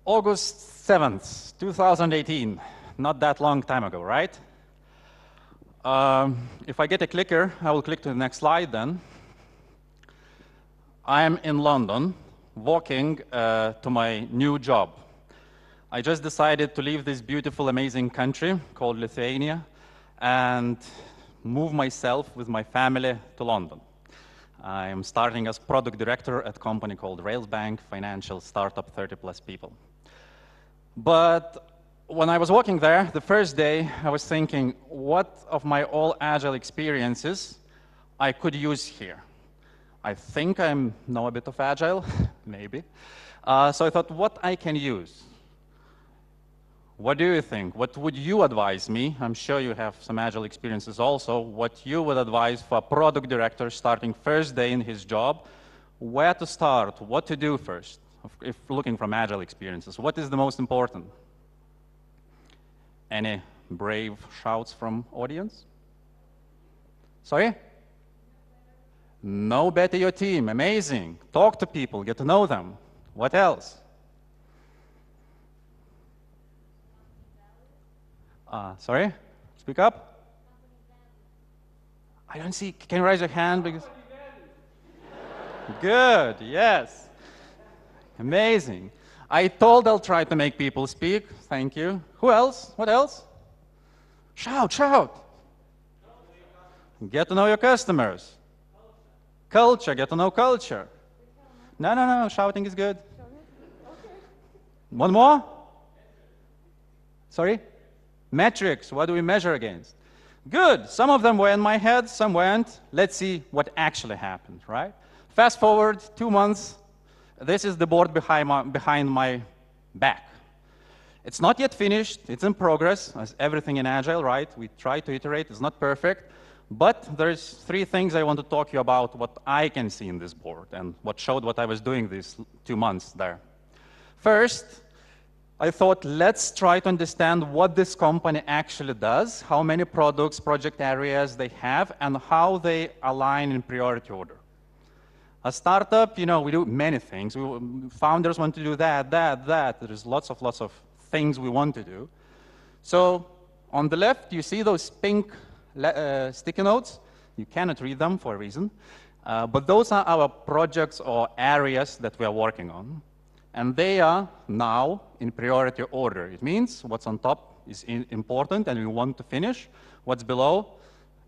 August 7th, 2018. Not that long time ago, right? If I get a clicker, I will click to the next slide then. I am in London, walking to my new job. I just decided to leave this beautiful, amazing country called Lithuania and move myself with my family to London. I am starting as product director at a company called Railsbank, financial startup, 30+ people. But when I was walking there, the first day, I was thinking, what of my all Agile experiences I could use here? I think I know a bit of Agile, maybe. So I thought, what I can use? What do you think? What would you advise me? I'm sure you have some Agile experiences also. What you would advise for a product director starting first day in his job? Where to start? What to do first? If looking from Agile experiences, what is the most important? Any brave shouts from audience? Sorry? Know better your team. Amazing. Talk to people. Get to know them. What else? Sorry? Speak up. I don't see. Can you raise your hand? Because good. Yes. Amazing. I told I'll try to make people speak. Thank you. Who else? What else? Shout, shout. Get to know your customers. Culture. Get to know culture. No. Shouting is good. One more? Sorry? Metrics. What do we measure against? Good. Some of them were in my head, some weren't. Let's see what actually happened, right? Fast forward 2 months. This is the board behind my back. It's not yet finished. It's in progress, as everything in Agile, right? We try to iterate. It's not perfect. But there's 3 things I want to talk to you about what I can see in this board and what showed what I was doing these 2 months there. First, I thought, let's try to understand what this company actually does, how many products, project areas they have, and how they align in priority order. A startup, you know, we do many things. Founders want to do that. There's lots of things we want to do. So on the left, you see those pink sticky notes. You cannot read them for a reason. But those are our projects or areas that we are working on. And they are now in priority order. It means what's on top is important and we want to finish. What's below,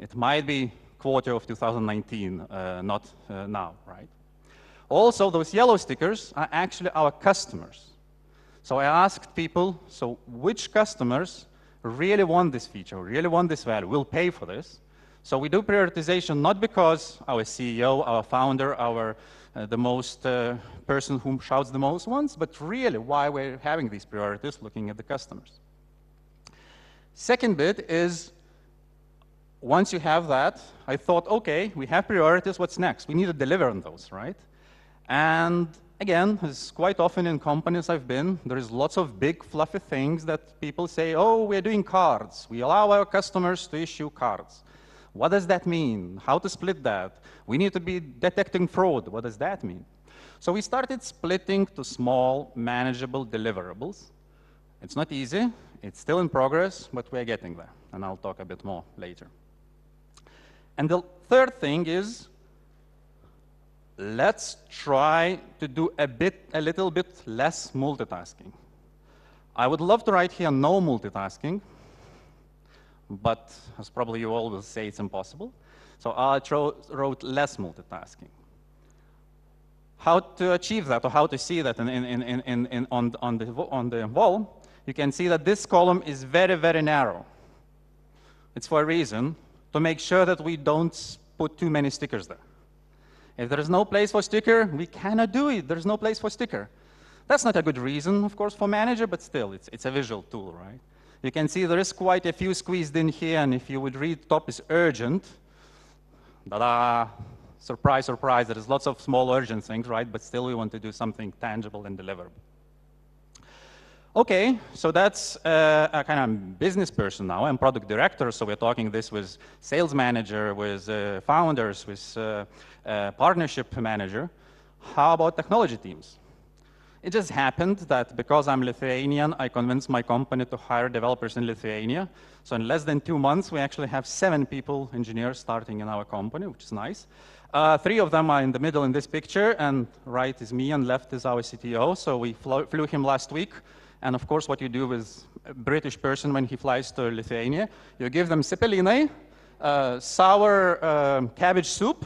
it might be quarter of 2019, not now, right? Also, those yellow stickers are actually our customers. So I asked people, so which customers really want this feature, really want this value, will pay for this? So we do prioritization not because our CEO, our founder, the most person who shouts the most ones, but really why we're having these priorities, looking at the customers. Second bit is, once you have that, I thought, okay, we have priorities, what's next? We need to deliver on those, right? And again, as quite often in companies I've been, there is lots of big fluffy things that people say, oh, we're doing cards. We allow our customers to issue cards. What does that mean? How to split that? We need to be detecting fraud. What does that mean? So we started splitting to small, manageable deliverables. It's not easy. It's still in progress, but we're getting there. And I'll talk a bit more later. And the third thing is, let's try to do a little bit less multitasking. I would love to write here no multitasking, but as probably you all will say, it's impossible. So I wrote less multitasking. How to achieve that, or how to see that on the wall, you can see that this column is very, very narrow. It's for a reason, to make sure that we don't put too many stickers there. If there is no place for sticker, we cannot do it. There's no place for sticker. That's not a good reason, of course, for manager, but still, it's a visual tool, right? You can see there is quite a few squeezed in here, and if you would read top is urgent, ta-da, surprise, surprise, there is lots of small urgent things, right? But still we want to do something tangible and deliverable. Okay, so that's a kind of business person now. I'm product director, so we're talking this with sales manager, with founders, with partnership manager. How about technology teams? It just happened that because I'm Lithuanian, I convinced my company to hire developers in Lithuania. So in less than 2 months, we actually have 7 people, engineers, starting in our company, which is nice. 3 of them are in the middle in this picture, and right is me, and left is our CTO. So we flew him last week. And of course, what you do with a British person when he flies to Lithuania, you give them cepelinai, sour cabbage soup,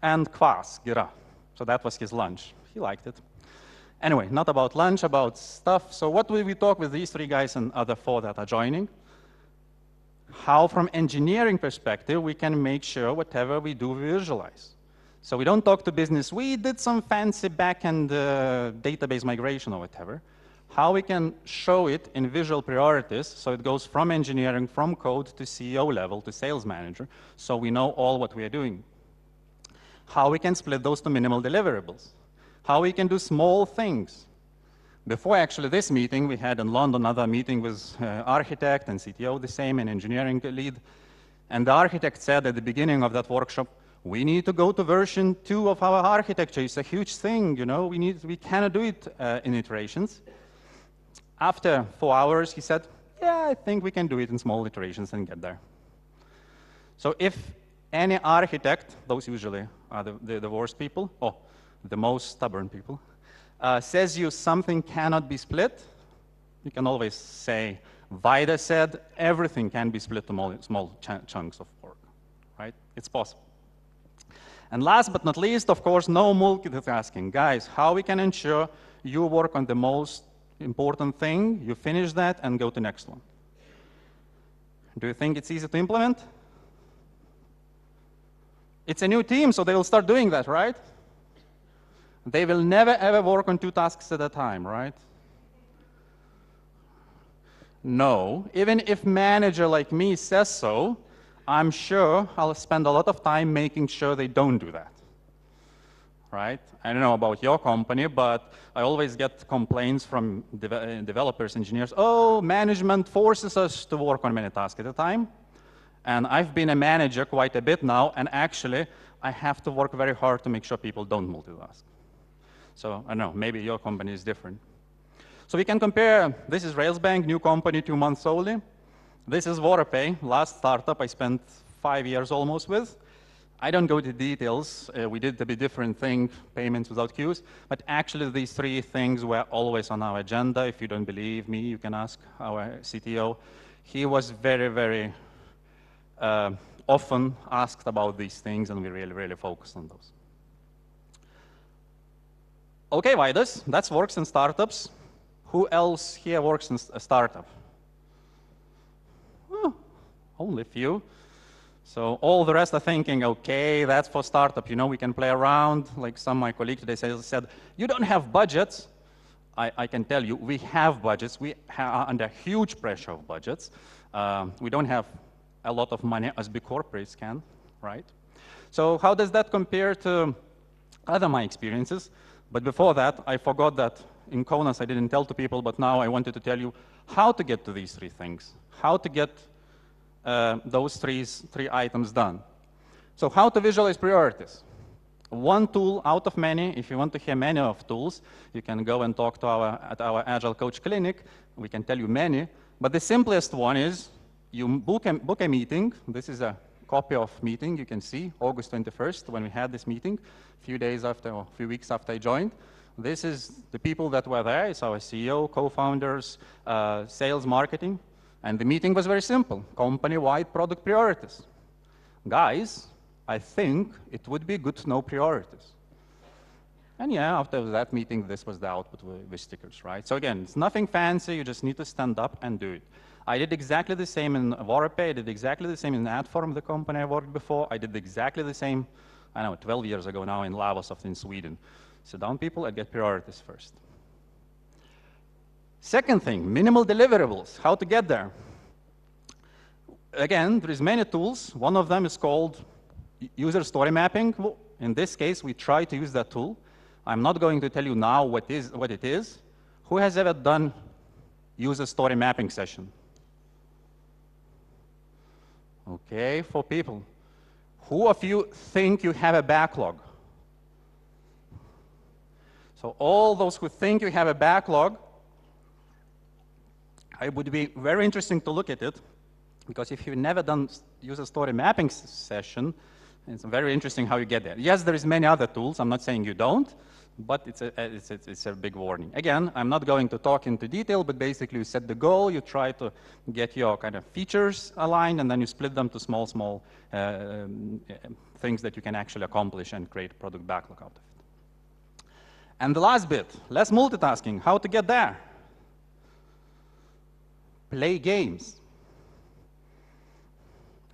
and kvass, gira. So that was his lunch. He liked it. Anyway, not about lunch, about stuff. So what will we talk with these 3 guys and other 4 that are joining? How, from engineering perspective, we can make sure whatever we do, we visualize. So we don't talk to business. We did some fancy back-end database migration or whatever. How we can show it in visual priorities, so it goes from engineering, from code to CEO level, to sales manager, so we know all what we are doing. How we can split those to minimal deliverables. How we can do small things. Before actually this meeting, we had in London another meeting with architect and CTO, the same, and engineering lead. And the architect said at the beginning of that workshop, we need to go to version 2 of our architecture. It's a huge thing, you know, we cannot do it in iterations. After 4 hours, he said, yeah, I think we can do it in small iterations and get there. So if any architect, those usually are the worst people, or the most stubborn people, says you something cannot be split, you can always say, Vaidas said everything can be split to small chunks of work, right? It's possible. And last but not least, of course, no multitasking. Guys, how we can ensure you work on the most important thing, you finish that and go to the next one. Do you think it's easy to implement? It's a new team, so they will start doing that, right? They will never ever work on 2 tasks at a time, right? No, even if manager like me says so, I'm sure I'll spend a lot of time making sure they don't do that, right? I don't know about your company, but I always get complaints from developers, engineers, oh, management forces us to work on many tasks at a time. And I've been a manager quite a bit now, and actually, I have to work very hard to make sure people don't multitask. So, I don't know, maybe your company is different. So we can compare, this is Railsbank, new company, 2 months only. This is WoraPay, last startup I spent 5 years almost with. I don't go into details. We did a bit different thing, payments without queues, but actually these 3 things were always on our agenda. If you don't believe me, you can ask our CTO. He was very, very often asked about these things, and we really, really focused on those. Okay, Vaidas, that works in startups. Who else here works in a startup? Oh, only a few. So all the rest are thinking, okay, that's for startup. You know, we can play around. Like some of my colleagues today said, you don't have budgets. I can tell you, we have budgets. We are under huge pressure of budgets. We don't have a lot of money as big corporates can, right? So how does that compare to other my experiences? But before that, I forgot that in Kaunas I didn't tell to people, but now I wanted to tell you how to get to these 3 things, how to get those three items done. So how to visualize priorities? One tool out of many. If you want to hear many of tools, you can go and talk to at our Agile Coach Clinic. We can tell you many. But the simplest one is you book a meeting. This is a copy of meeting. You can see August 21st when we had this meeting, a few days after, or a few weeks after I joined. This is the people that were there. It's our CEO, co-founders, sales, marketing. And the meeting was very simple, company-wide product priorities. Guys, I think it would be good to know priorities. And yeah, after that meeting, this was the output with stickers, right? So again, it's nothing fancy, you just need to stand up and do it. I did exactly the same in WoraPay, I did exactly the same in Adform, the company I worked before. I did exactly the same, I don't know, 12 years ago now in Lavasoft in Sweden. Sit down, people, and get priorities first. Second thing, minimal deliverables, how to get there. Again, there is many tools. One of them is called user story mapping. In this case, we try to use that tool. I'm not going to tell you now what it is. Who has ever done user story mapping session? Okay, 4 people. Who of you think you have a backlog? So all those who think you have a backlog, it would be very interesting to look at it, because if you've never done user story mapping session, it's very interesting how you get there. Yes, there is many other tools. I'm not saying you don't, but it's a big warning. Again, I'm not going to talk into detail, but basically you set the goal, you try to get your kind of features aligned, and then you split them to small things that you can actually accomplish and create a product backlog out of it. And the last bit, less multitasking. How to get there? Play games.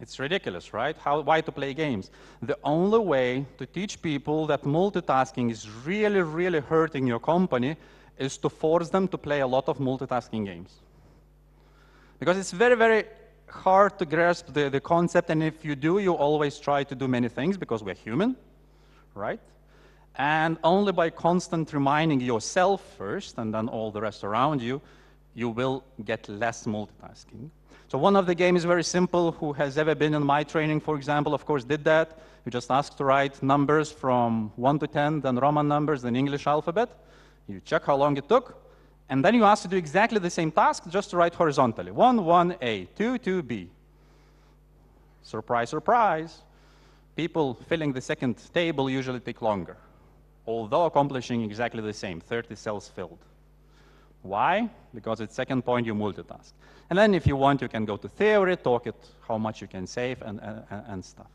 It's ridiculous, right? Why to play games? The only way to teach people that multitasking is really, really hurting your company is to force them to play a lot of multitasking games. Because it's very, very hard to grasp the concept, and if you do, you always try to do many things because we're human, right? And only by constant reminding yourself first and then all the rest around you, you will get less multitasking. So one of the games is very simple. Who has ever been in my training, for example, of course, did that. You just asked to write numbers from 1 to 10, then Roman numbers, then English alphabet. You check how long it took, and then you ask to do exactly the same task, just to write horizontally. 1, 1A, 2, 2B. Surprise, surprise. People filling the second table usually take longer, although accomplishing exactly the same, 30 cells filled. Why? Because at second point you multitask. And then if you want, you can go to theory, talk it how much you can save and stuff.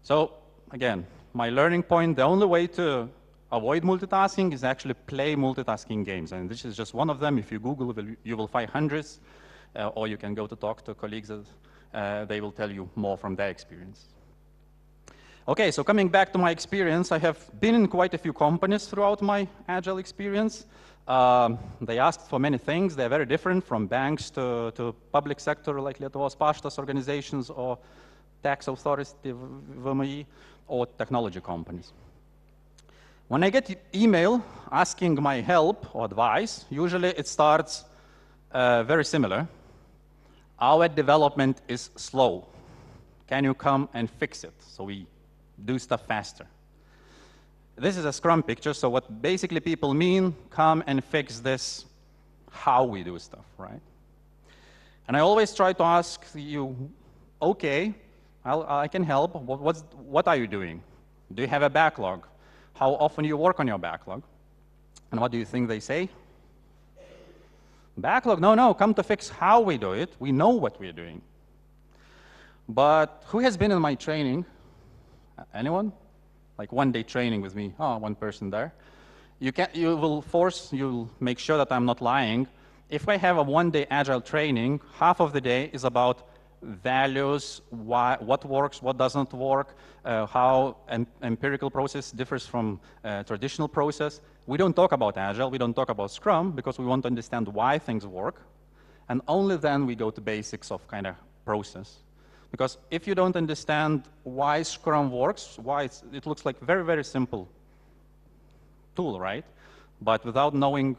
So again, my learning point, the only way to avoid multitasking is actually play multitasking games. And this is just one of them. If you Google, you will find hundreds, or you can go to talk to colleagues. They will tell you more from their experience. Okay, so coming back to my experience, I have been in quite a few companies throughout my Agile experience. They asked for many things. They're very different, from banks to public sector like Lietuvos paštas organizations, or tax authority, VMI, or technology companies. When I get email asking my help or advice, usually it starts very similar. Our development is slow. Can you come and fix it so we do stuff faster? This is a Scrum picture, so what basically people mean, come and fix this, how we do stuff, right? And I always try to ask you, okay, I can help. What are you doing? Do you have a backlog? How often you work on your backlog? And what do you think they say? Backlog? No, come to fix how we do it. We know what we're doing. But who has been in my training? Anyone? Like one-day training with me. Oh, one person there. You'll make sure that I'm not lying. If I have a one-day Agile training, half of the day is about values, what works, what doesn't work, how an empirical process differs from traditional process. We don't talk about Agile, we don't talk about Scrum, because we want to understand why things work. And only then we go to basics of kind of process. Because if you don't understand why Scrum works, it looks like a very, very simple tool, right? But without knowing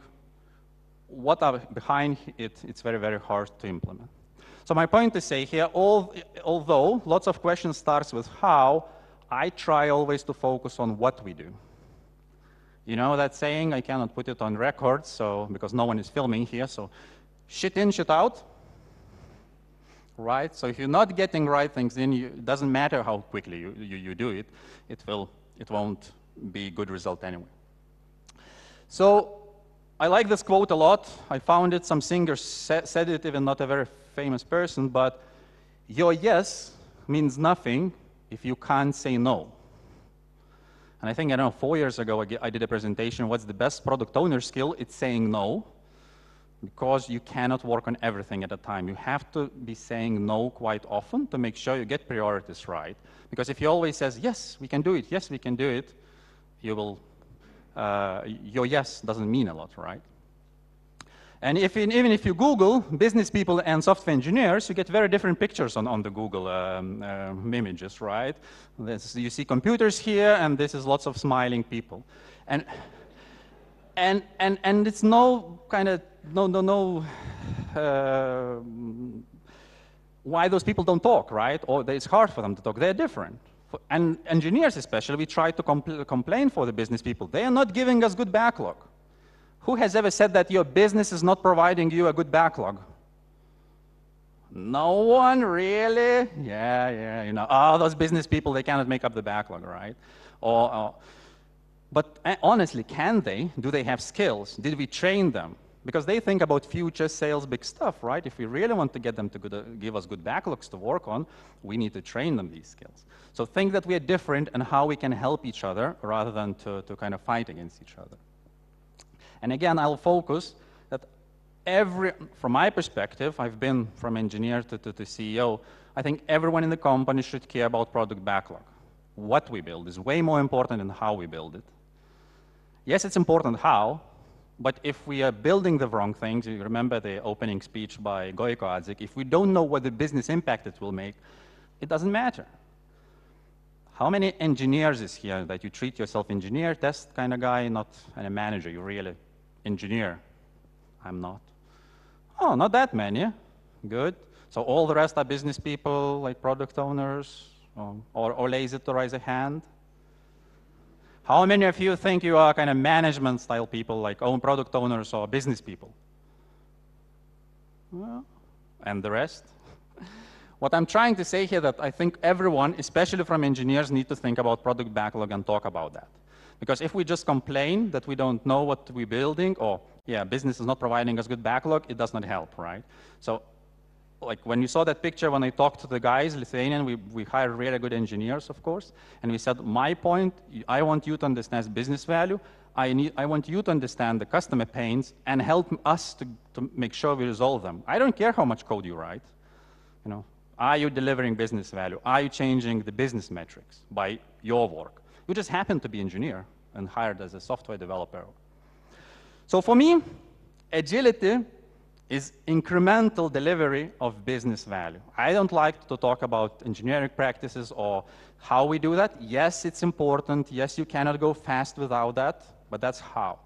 what are behind it, it's very, very hard to implement. So my point to say here, although lots of questions starts with how, I try always to focus on what we do. You know that saying, I cannot put it on record, because no one is filming here, so shit in, shit out. Right? So if you're not getting right things in, it doesn't matter how quickly you do it, it won't be a good result anyway. So I like this quote a lot. I found it, some singer said it, even not a very famous person, but your yes means nothing if you can't say no. And I think, 4 years ago, I did a presentation, what's the best product owner skill? It's saying no. Because you cannot work on everything at a time. You have to be saying no quite often to make sure you get priorities right. Because if you always say, yes, we can do it, yes, we can do it, your yes doesn't mean a lot, right? And even if you Google business people and software engineers, you get very different pictures on the Google images, right? You see computers here, and this is lots of smiling people. And it's no kind of, why those people don't talk, right? Or it's hard for them to talk. They're different. And engineers especially, we try to complain for the business people. They are not giving us good backlog. Who has ever said that your business is not providing you a good backlog? No one, really? Yeah, you know, oh, those business people, they cannot make up the backlog, right? But honestly, can they? Do they have skills? Did we train them? Because they think about future sales, big stuff, right? If we really want to get them to give us good backlogs to work on, we need to train them these skills. So think that we are different and how we can help each other rather than to kind of fight against each other. And again, I'll focus that from my perspective, I've been from engineer to CEO, I think everyone in the company should care about product backlog. What we build is way more important than how we build it. Yes, it's important how, but if we are building the wrong things, you remember the opening speech by Gojko Adzik, if we don't know what the business impact it will make, it doesn't matter. How many engineers is here that you treat yourself engineer, test kind of guy, not a manager, you're really engineer? I'm not. Oh, not that many. Good. So all the rest are business people, like product owners, or lazy to raise a hand. How many of you think you are kind of management style people, like product owners or business people? Well, and the rest? What I'm trying to say here that I think everyone, especially from engineers, need to think about product backlog and talk about that. Because if we just complain that we don't know what we're building, or yeah, business is not providing us good backlog, it does not help, right? So like when you saw that picture, when I talked to the guys, Lithuanian, we hired really good engineers, of course, and we said, my point, I want you to understand business value, I want you to understand the customer pains and help us to make sure we resolve them. I don't care how much code you write. You know, are you delivering business value? Are you changing the business metrics by your work? You just happen to be engineer and hired as a software developer. So for me, agility is incremental delivery of business value. I don't like to talk about engineering practices or how we do that. Yes, it's important. Yes, you cannot go fast without that, but that's how.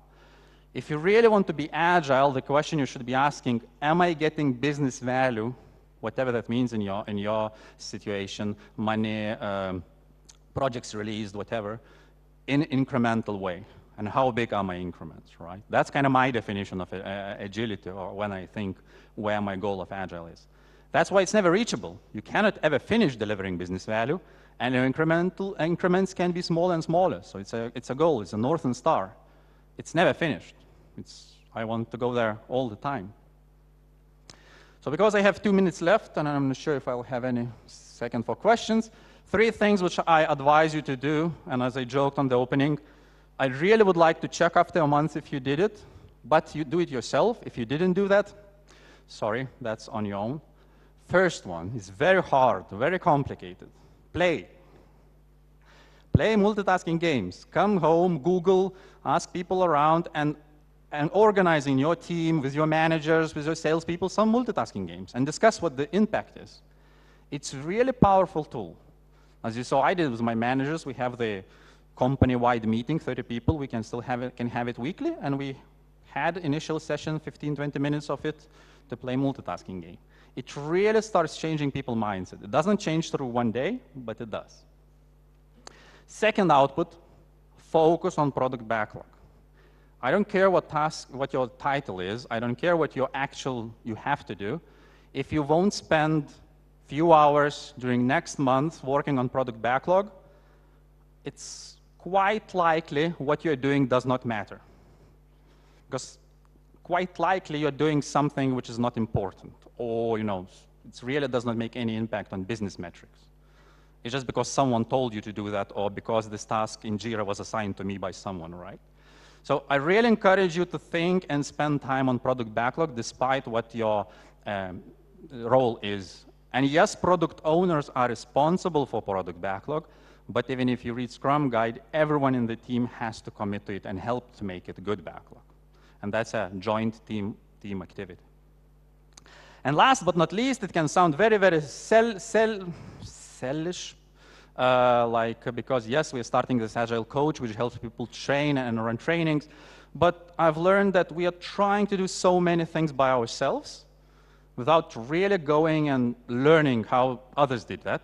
If you really want to be agile, the question you should be asking, am I getting business value, whatever that means in your situation, money, projects released, whatever, in incremental way? And how big are my increments, right? That's kind of my definition of agility, or when I think where my goal of Agile is. That's why it's never reachable. You cannot ever finish delivering business value, and your increments can be smaller and smaller. So it's a goal, it's a northern star. It's never finished. I want to go there all the time. So because I have 2 minutes left, and I'm not sure if I'll have any second for questions, 3 things which I advise you to do, and as I joked on the opening, I really would like to check after a month if you did it, but you do it yourself. If you didn't do that, sorry, that's on your own. First one is very hard, very complicated. Play. Play multitasking games. Come home, Google, ask people around, and organize in your team, with your managers, with your salespeople, some multitasking games, and discuss what the impact is. It's a really powerful tool. As you saw, I did with my managers. We have the company-wide meeting, 30 people. We can still have it weekly, and we had initial session, 15, 20 minutes of it to play multitasking game. It really starts changing people's mindset. It doesn't change through one day, but it does. Second output, focus on product backlog. I don't care what your title is. I don't care what you have to do. If you won't spend few hours during next month working on product backlog, it's quite likely what you're doing does not matter. Because quite likely you're doing something which is not important, or it really does not make any impact on business metrics. It's just because someone told you to do that, or because this task in Jira was assigned to me by someone, right? So I really encourage you to think and spend time on product backlog despite what your role is. And yes, product owners are responsible for product backlog, but even if you read Scrum Guide, everyone in the team has to commit to it and help to make it a good backlog. And that's a joint team activity. And last but not least, it can sound very, very sellish, because yes, we're starting this Agile coach, which helps people train and run trainings, but I've learned that we are trying to do so many things by ourselves without really going and learning how others did that.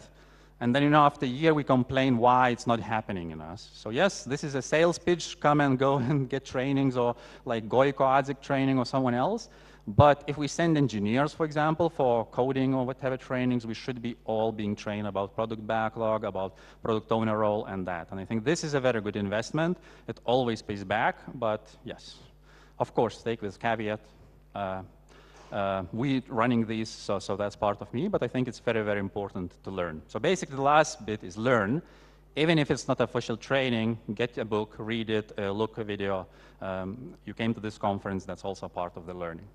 And then, you know, after a year, we complain why it's not happening in us. So yes, this is a sales pitch. Come and go and get trainings, or like Goiko Adzik training or someone else. But if we send engineers, for example, for coding or whatever trainings, we should be all being trained about product backlog, about product owner role and that. And I think this is a very good investment. It always pays back, but yes, of course, take this caveat. We running these, so that's part of me, but I think it's very, very important to learn. So basically the last bit is learn. Even if it's not official training, get a book, read it, look a video. You came to this conference, that's also part of the learning.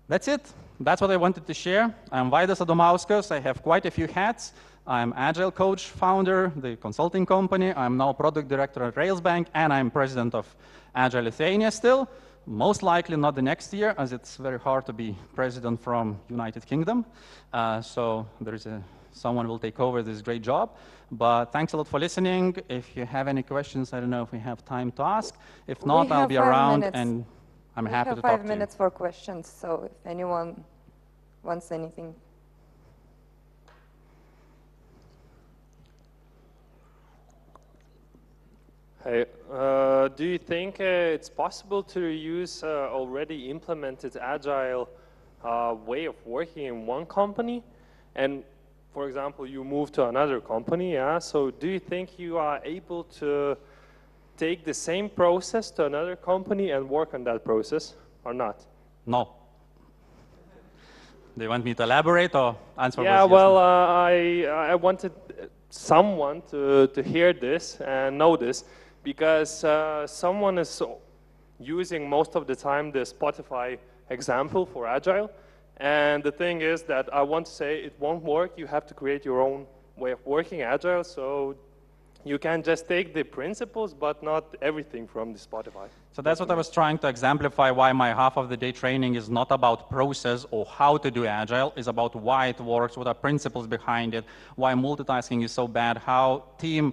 That's it. That's what I wanted to share. I'm Vaidas Adomauskas. I have quite a few hats. I'm Agile coach, founder, the consulting company. I'm now product director at Railsbank, and I'm president of Agile Lithuania still. Most likely not the next year, as it's very hard to be president from United Kingdom. So there's someone will take over this great job. But thanks a lot for listening. If you have any questions, I don't know if we have time to ask. If not, I'll be around and I'm happy to talk to you. We have 5 minutes for questions, so if anyone wants anything. Hey, do you think it's possible to use already implemented agile way of working in one company? And for example, you move to another company, yeah? So do you think you are able to take the same process to another company and work on that process or not? No. Do you want me to elaborate or answer? Yeah, well, I wanted someone to hear this and know this, because someone is using most of the time the Spotify example for Agile. And the thing is that I want to say it won't work. You have to create your own way of working Agile. So you can just take the principles, but not everything from the Spotify. So that's what I was trying to exemplify, why my half of the day training is not about process or how to do Agile, is about why it works, what are principles behind it, why multitasking is so bad, how team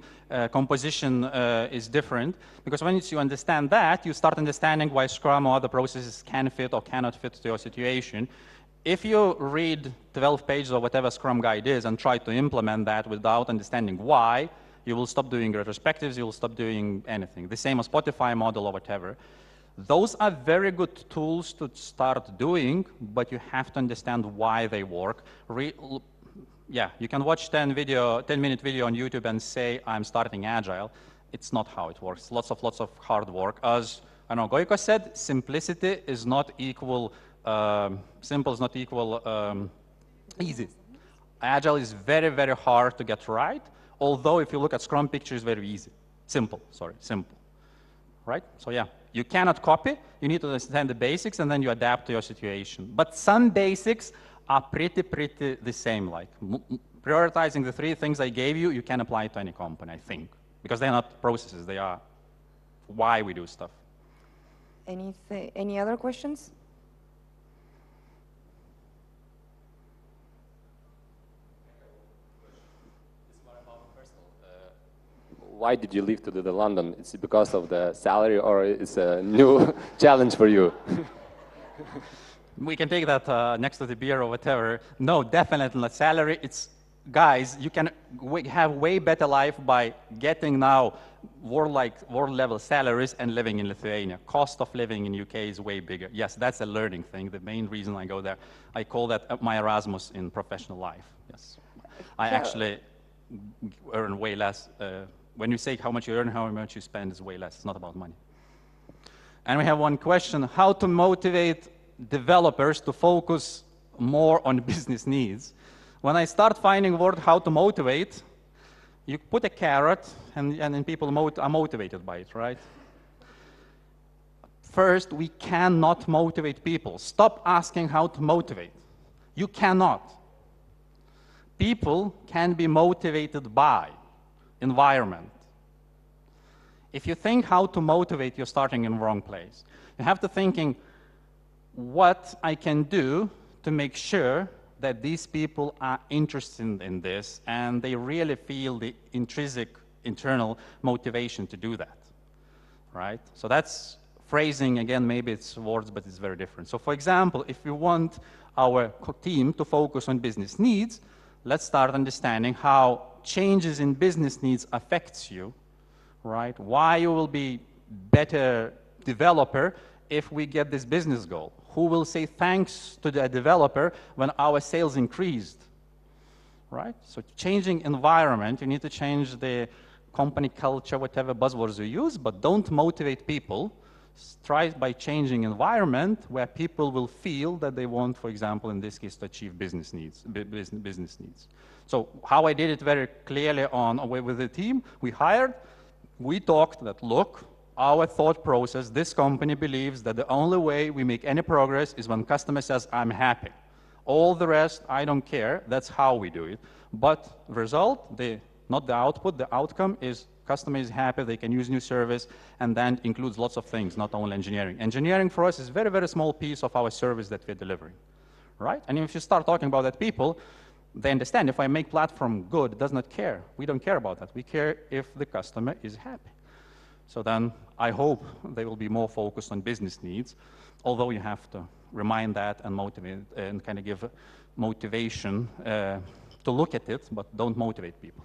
composition is different. Because once you understand that, you start understanding why Scrum or other processes can fit or cannot fit to your situation. If you read 12 pages or whatever Scrum guide is and try to implement that without understanding why, you will stop doing retrospectives, you will stop doing anything. The same as Spotify model or whatever. Those are very good tools to start doing, but you have to understand why they work. Yeah, you can watch 10-minute video on YouTube and say, I'm starting Agile. It's not how it works. Lots of hard work. As I know Goiko said, simplicity is not equal, simple is not equal easy. Agile is very, very hard to get right. Although if you look at Scrum picture, it's very easy. Simple, right? So yeah, you cannot copy. You need to understand the basics and then you adapt to your situation. But some basics are pretty the same. Like prioritizing the 3 things I gave you, you can apply to any company, I think. Because they're not processes, they are why we do stuff. Any other questions? Why did you leave to the London? Is it because of the salary or it's a new challenge for you? We can take that next to the beer or whatever. No, definitely not salary. It's, guys, you can have way better life by getting now world level salaries and living in Lithuania. Cost of living in UK is way bigger. Yes, that's a learning thing. The main reason I go there, I call that my Erasmus in professional life. Yes, I actually earn way less. When you say how much you earn, how much you spend is way less. It's not about money. And we have one question: how to motivate developers to focus more on business needs? When I start finding word how to motivate, you put a carrot and then people are motivated by it, right? First, we cannot motivate people. Stop asking how to motivate. You cannot. People can be motivated by environment. If you think how to motivate, you're starting in the wrong place. You have to thinking what I can do to make sure that these people are interested in this and they really feel the intrinsic internal motivation to do that, right? So that's phrasing, again, maybe it's words, but it's very different. So for example, if we want our team to focus on business needs, let's start understanding how changes in business needs affects you, right? Why you will be better developer if we get this business goal. Who will say thanks to the developer when our sales increased, right? So changing environment, you need to change the company culture, whatever buzzwords you use, but don't motivate people. Try by changing environment where people will feel that they want, for example, in this case, to achieve business needs. So how I did it very clearly with the team, we talked that, look, our thought process, this company believes that the only way we make any progress is when customer says, I'm happy. All the rest, I don't care. That's how we do it. But the result, not the output, the outcome is customer is happy, they can use new service, and then includes lots of things, not only engineering. Engineering for us is a very, very small piece of our service that we're delivering, right? And if you start talking about that, people, they understand if I make platform good, it does not care. We don't care about that. We care if the customer is happy. So then I hope they will be more focused on business needs, although you have to remind that and motivate and kind of give motivation to look at it, but don't motivate people.